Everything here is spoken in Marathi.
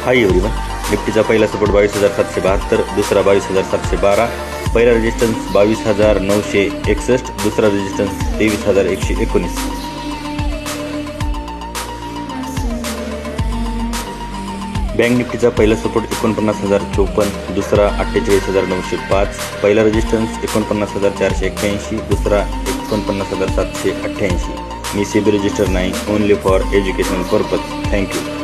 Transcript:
Hi everyone. निफ्टीचा पहिला सपोर्ट 22,772, दुसरा 22,712, पहिला रेजिस्टन्स 22,961, दुसरा रेजिस्टन्स 23,119. बँक निफ्टीचा पहिला सपोर्ट 49,054, दुसरा 48,905, पहिला रेजिस्टन्स 49,481, दुसरा 49,788. मी सेबी रजिस्टर नाही, only for educational purpose. Thank you.